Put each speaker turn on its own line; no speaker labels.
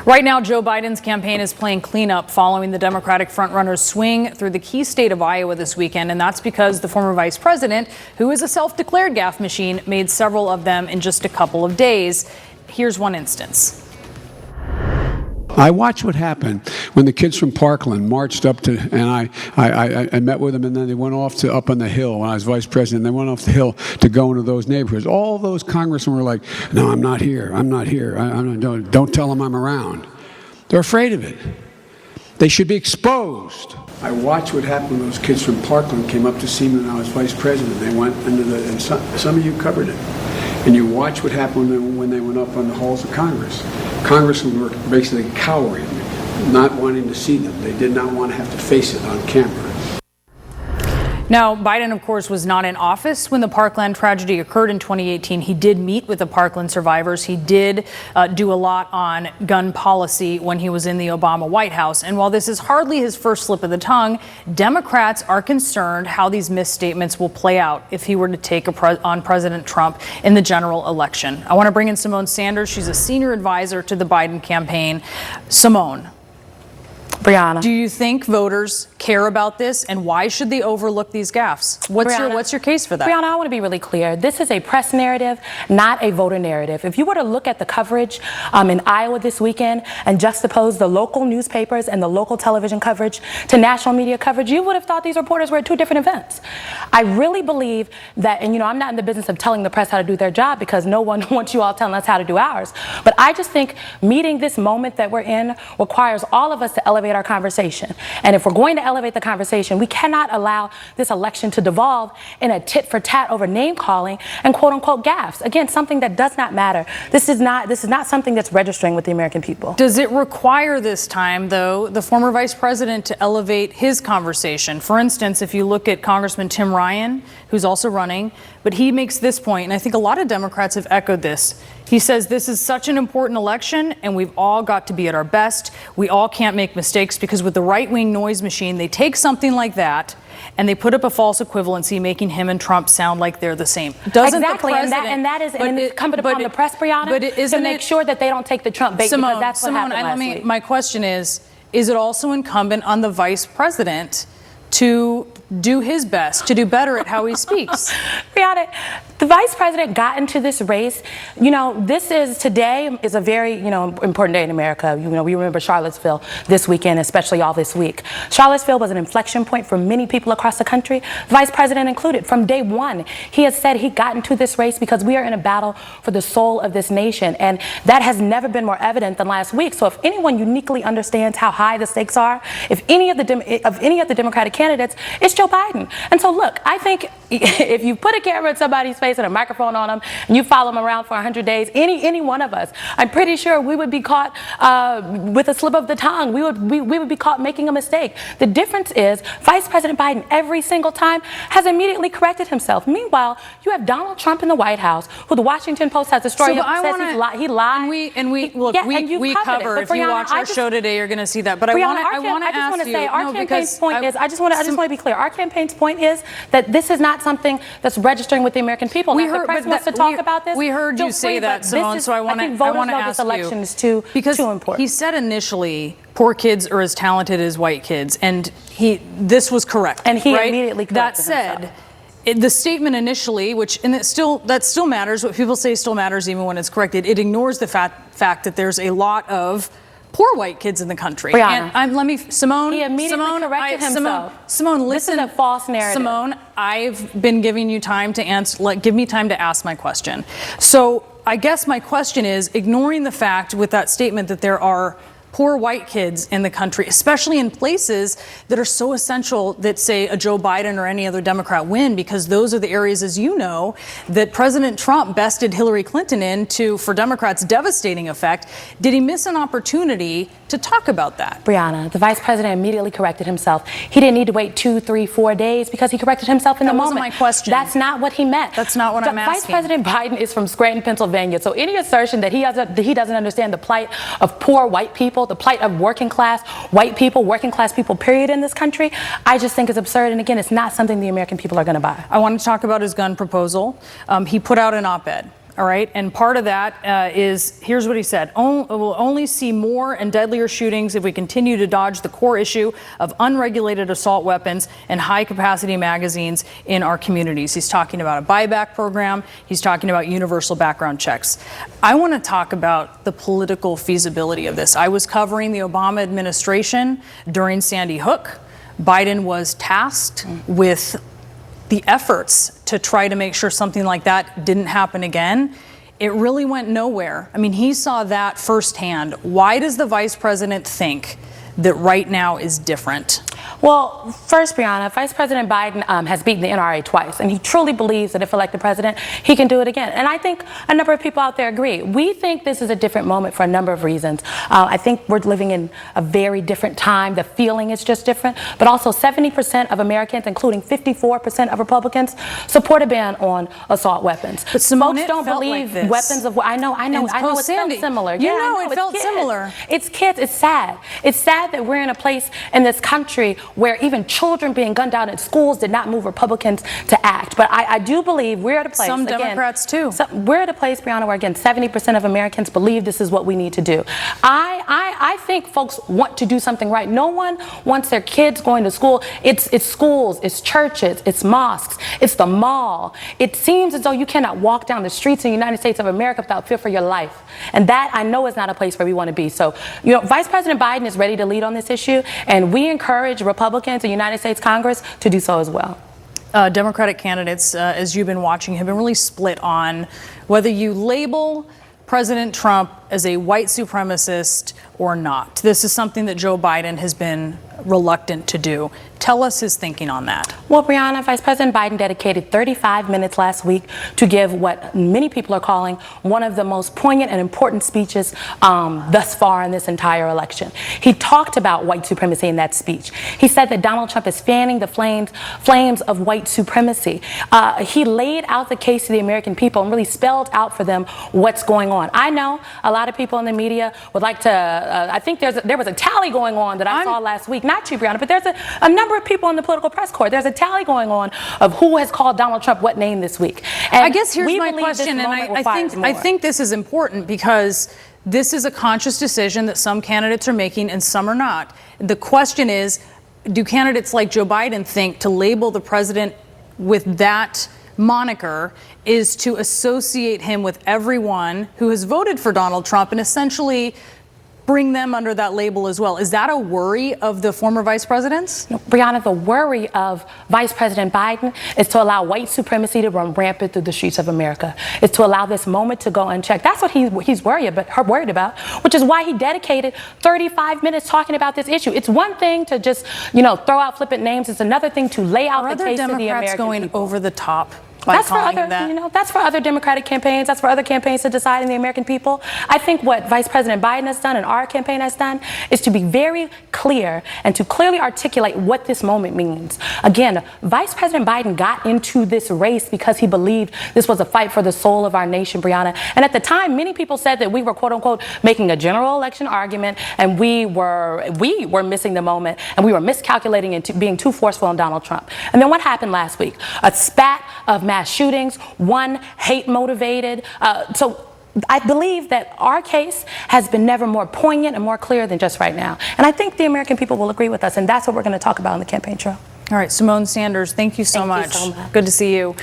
Right now, Joe Biden's campaign is playing cleanup following the Democratic frontrunner's swing through the key state of Iowa this weekend. And that's because the former vice president, who is a self-declared gaffe machine, made several of them in just a couple of days. Here's one instance.
I watched what happened when the kids from Parkland marched up to, and I met with them, and then they went off to up on the hill when I was vice president. They went off the hill to go into those neighborhoods. All those congressmen were like, "No, I'm not here. I'm not here. Don't tell them I'm around." They're afraid of it. They should be exposed. I watched what happened when those kids from Parkland came up to see me when I was vice president. They went into and some of you covered it. And you watch what happened when they went up on the halls of Congress. Congressmen were basically cowering, not wanting to see them. They did not want to have to face it on camera.
Now, Biden, of course, was not in office when the Parkland tragedy occurred in 2018. He did meet with the Parkland survivors. He did do a lot on gun policy when he was in the Obama White House. And while this is hardly his first slip of the tongue, Democrats are concerned how these misstatements will play out if he were to take on President Trump in the general election. I want to bring in Symone Sanders. She's a senior advisor to the Biden campaign. Symone.
Brianna.
Do you think voters care about this, and why should they overlook these gaffes? What's your case for that?
Brianna, I want to be really clear. This is a press narrative, not a voter narrative. If you were to look at the coverage in Iowa this weekend and juxtapose the local newspapers and the local television coverage to national media coverage, you would have thought these reporters were at two different events. I really believe that, and I'm not in the business of telling the press how to do their job because no one wants you all telling us how to do ours. But I just think meeting this moment that we're in requires all of us to elevate our conversation. And if we're going to elevate the conversation, we cannot allow this election to devolve in a tit for tat over name calling and quote unquote gaffes. Again, something that does not matter. This is not something that's registering with the American people.
Does it require this time, though, the former vice president to elevate his conversation? For instance, if you look at Congressman Tim Ryan, who's also running, but he makes this point, and I think a lot of Democrats have echoed this. He says this is such an important election, and we've all got to be at our best. We all can't make mistakes because with the right-wing noise machine, they take something like that and they put up a false equivalency, making him and Trump sound like they're the same. Doesn't
exactly,
the president,
and that is incumbent upon the press, Brianna, to make sure that they don't take the Trump bait, because that's what happened last week.
My question is it also incumbent on the vice president to do his best, to do better at how he speaks?
Brianna, the vice president got into this race. Today is a very, important day in America. We remember Charlottesville this weekend, especially all this week. Charlottesville was an inflection point for many people across the country, the vice president included. From day one, he has said he got into this race because we are in a battle for the soul of this nation. And that has never been more evident than last week. So if anyone uniquely understands how high the stakes are, if any of the Democratic candidates, it's Joe Biden. And so look, I think if you put a camera in somebody's face and a microphone on them and you follow them around for 100 days, any one of us, I'm pretty sure we would be caught with a slip of the tongue. We would be caught making a mistake. The difference is Vice President Biden every single time has immediately corrected himself. Meanwhile, you have Donald Trump in the White House, who the Washington Post has a story that says he lied.
We cover. If you watch our show today, you're going to see that. But I want to ask you.
Our campaign's point is, I just want to be clear. Our campaign's point is that this is not something that's registering with the American people. If the press wants to talk about this,
we heard you say that, Symone. So I want to ask
this election is too important.
He said initially, poor kids are as talented as white kids, and this was correct.
And he immediately corrected
himself. That said, the statement initially, that still matters. What people say still matters even when it's corrected. It ignores the fact that there's a lot of poor white kids in the country.
Brianna,
Symone.
He immediately corrected himself.
Symone, listen.
This is a false narrative.
Symone, I've been giving you time to answer. Give me time to ask my question. So I guess my question is, ignoring the fact with that statement that there are poor white kids in the country, especially in places that are so essential that, say, a Joe Biden or any other Democrat win, because those are the areas, as you know, that President Trump bested Hillary Clinton for Democrats' devastating effect. Did he miss an opportunity to talk about that?
Brianna, the vice president immediately corrected himself. He didn't need to wait 2, 3, 4 days because he corrected himself in the moment.
That wasn't my question.
That's not what he meant.
That's not what I'm asking.
Vice President Biden is from Scranton, Pennsylvania. So any assertion that he doesn't understand the plight of poor white people, the plight of working class white people, working class people, period, in this country, I just think is absurd. And again, it's not something the American people are going to buy.
I want to talk about his gun proposal. He put out an op-ed. All right, and part of that is, here's what he said: we'll only see more and deadlier shootings if we continue to dodge the core issue of unregulated assault weapons and high-capacity magazines in our communities. He's talking about a buyback program. He's talking about universal background checks. I want to talk about the political feasibility of this. I was covering the Obama administration during Sandy Hook. Biden was tasked with the efforts to try to make sure something like that didn't happen again. It really went nowhere. I mean, he saw that firsthand. Why does the vice president think that right now is different?
Well, first, Brianna, Vice President Biden has beaten the NRA twice, and he truly believes that if elected president, he can do it again. And I think a number of people out there agree. We think this is a different moment for a number of reasons. I think we're living in a very different time. The feeling is just different. But also 70% of Americans, including 54% of Republicans, support a ban on assault weapons.
But Simone,
folks don't believe like weapons of war. I know it felt similar.
You
yeah,
know,
it
felt
kids.
Similar.
It's kids. It's sad. It's sad that we're in a place in this country where even children being gunned down in schools did not move Republicans to act. But I do believe we're at a place.
Some
again,
Democrats too.
We're at a place, Brianna, where again 70% of Americans believe this is what we need to do. I think folks want to do something right. No one wants their kids going to school. It's schools, it's churches, it's mosques, it's the mall. It seems as though you cannot walk down the streets in the United States of America without fear for your life. And that I know is not a place where we want to be. So, you know, Vice President Biden is ready to lead on this issue, and we encourage Republicans in the United States Congress to do so as well.
Democratic candidates, as you've been watching, have been really split on whether you label President Trump as a white supremacist or not. This is something that Joe Biden has been reluctant to do. Tell us his thinking on that.
Well, Brianna, Vice President Biden dedicated 35 minutes last week to give what many people are calling one of the most poignant and important speeches thus far in this entire election. He talked about white supremacy in that speech. He said that Donald Trump is fanning the flames of white supremacy. He laid out the case to the American people and really spelled out for them what's going on. I know a lot of people in the media would like to, I think there was a tally going on that I saw last week. Not you, Brianna, but there's a number of people in the political press corps. There's a tally going on of who has called Donald Trump what name this week. And
I guess here's my question, and I think this is important because this is a conscious decision that some candidates are making and some are not. The question is, do candidates like Joe Biden think to label the president with that moniker is to associate him with everyone who has voted for Donald Trump and essentially bring them under that label as well? Is that a worry of the former vice presidents?
No, Brianna, the worry of Vice President Biden is to allow white supremacy to run rampant through the streets of America. It's to allow this moment to go unchecked. That's what he's worried about, which is why he dedicated 35 minutes talking about this issue. It's one thing to just, throw out flippant names. It's another thing to lay out the case to the American people. Are other Democrats going
over the top?
That's for other Democratic campaigns. That's for other campaigns to decide in the American people. I think what Vice President Biden has done and our campaign has done is to be very clear and to clearly articulate what this moment means. Again, Vice President Biden got into this race because he believed this was a fight for the soul of our nation, Brianna. And at the time, many people said that we were, quote unquote, making a general election argument, and we were missing the moment, and we were miscalculating and being too forceful on Donald Trump. And then what happened last week? A spat of mass shootings, one hate motivated. So I believe that our case has been never more poignant and more clear than just right now. And I think the American people will agree with us, and that's what we're going to talk about on the campaign trail.
All right, Simone Sanders, thank you so much. Good to see you.